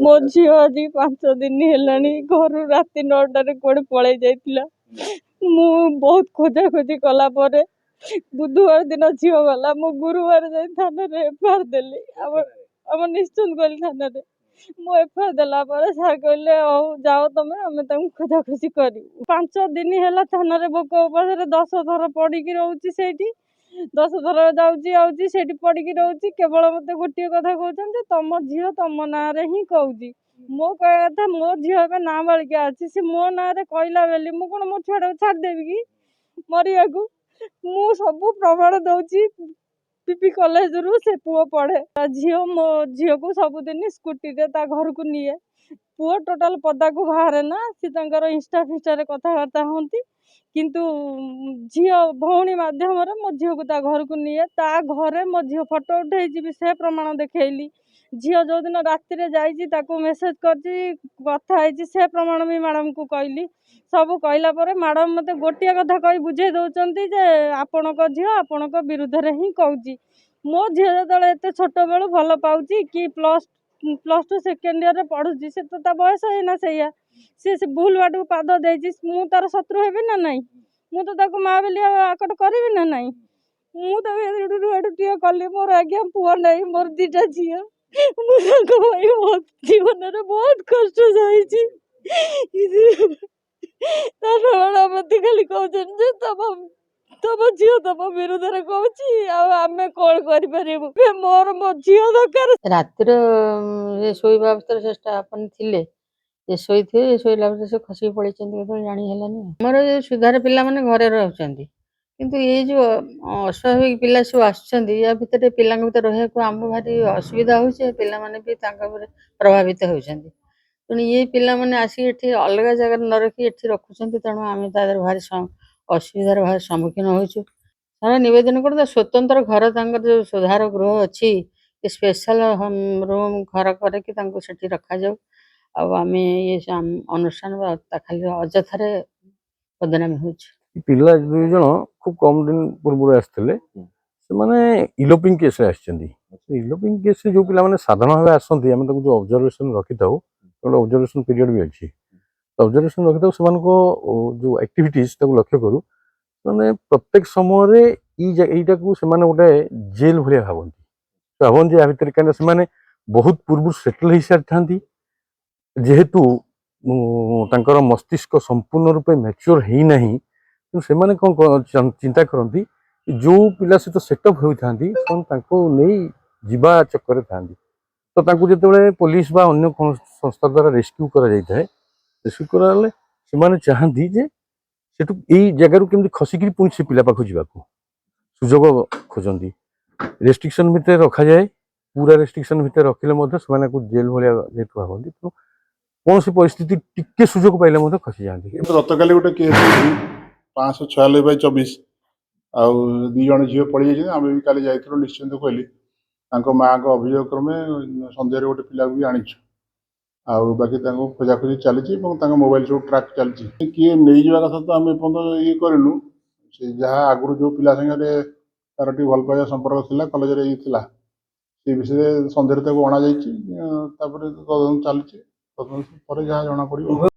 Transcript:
मो झी आज 5 दिन है घर राति 9टार कौड़े पलि जाइला। मु बहुत खोजा खोजी कला परे बुधवार दिन झील गला मु गुरुवार जाई थाना रे एफआईआर देली। आम निश्चिंत गली थाना रे मु एफआईआर देला परे सार कहले जाओ तुम आम खोजा खोजी कर। 5 दिन है थाना रे भोक उपास 10 थर पड़ी रोची से 10 थर जाऊँगी आऊँगी से पड़ी रोची केवल मत गोटे कथा कहते तुम झील तुम ना ही कहूँ। मो कह कथा मो झील नाबालिका अच्छी सी मो ना कहला बेली मु कौन मो छुआ छाड़देवी कि मरिया को मु सब प्रमाण दौची पीपी कॉलेज रु से पुओ पढ़े झील मो झील को सबुदिन स्कूटी रे ता घर को निए पुओ टोटाल पदा को बाहर ना सी इंस्टा फिस्टा कथबार्ता होती किंतु झील भौणी मध्यम मो झील को ता घर को निए ता घरे मो झील फोटो उठे से प्रमाण देखली। झील जो दिन राति जाइए मेसेज कर से प्रमाण भी मैडम को कहली सब कहला पर मैडम मत गोटे कथा कही बुझे दौरान जे आपण झील आपण विरुद्ध ही कहूँ। मो झील जो एत छोट बेलू भल पाँच कि +2 सेकेंड ईयर पढ़ुची से तो बयस है से भूल बाट को पाद दे मु तार शत्रु हेबी ना नाई मु तो माँ बेली आकट करी ना नाई मुझे कली मोर आज्ञा पुआ नहीं मोर 2टा झील बहुत जीवन में बहुत कष्ट सही मत खाली कहते तम झील तम विरुद्ध कहूँ आम कौन कर मोर मो झील दरकार रातिर शोवा अवस्था चेष्टा अपन थे शोई थे शोला से खसिक पड़े जानी मोर सुधार पिला माने घरे रहउछंती किंतु ये जो अस्वाभाविक पिला सब आसुछंती भितर पिला भीतर रहा आम भारी असुविधा होचे पिला माने भी प्रभावित होउछंती तेणु ये पिला माने आसी एठी अलग जगह न रखी एठी रखुछंती तेणु आम तादर भारी असुविधार भारी सम्मुखीन होइछु। सारा निवेदन कर स्वतंत्र घर जो सुधार गृह अच्छी स्पेशल रूम घर करके रखा जाऊ आम ये अनुष्ठान खाली अजथार बदनामी हो पिला 2 जन खूब कम दिन पूर्व आसते इलोपिंग केस इलोपिंग केस जो पिला माने साधारण भाव आसती आम जो ऑब्जर्वेशन रखी था ऑब्जर्वेशन पीरियड भी अच्छी ऑब्जर्वेशन रखी था जो एक्टिविटीज लक्ष्य करूँ मैंने प्रत्येक समय यहीटा को गोटे जेल भाया भावती या भितर कहीं बहुत पूर्व सेटल हो सारी था जेहेतु मस्तिष्क संपूर्ण रूपे मैच्योर है ना तो से कौन चिंता करती जो पिला सहित सेटअप होता नहीं जीवा चक्कर था तो जो पुलिस बा अन्य संस्था द्वारा रेस्क्यू रेस्क्यू कराले से चाहती जे सेठू यही जगार केमती खसिकी पुणी से पिला पाखु जावाक सुजोग खोजती रेस्ट्रिक्शन भितर रखा जाए पूरा रेस्ट्रिक्शन भितर रखिले जेल भाया जेहेतु भावती तो कौन सी परिस्थिति टिके सुजोग पाइले खसी जाती। गतकाली गोटे केस 546/24 आउ 2 जन झील पड़ी जाइए आम भी काली जाइए निश्चिंत कहली माँ को अभियोग क्रमे सन्ध्या गोटे पिला भी आनीचु आउ बाकी खोजाखोजी चली मोबाइल सब ट्राक चलती किए नहीं जावा कथा तो आम एपर्तन ये करूँ से जहाँ आगुरी जो पिला सागे तार टी भल पाइबा संपर्क था कलेज से विषय सन्ध्या अणा तदंत चली जहाँ जना पड़।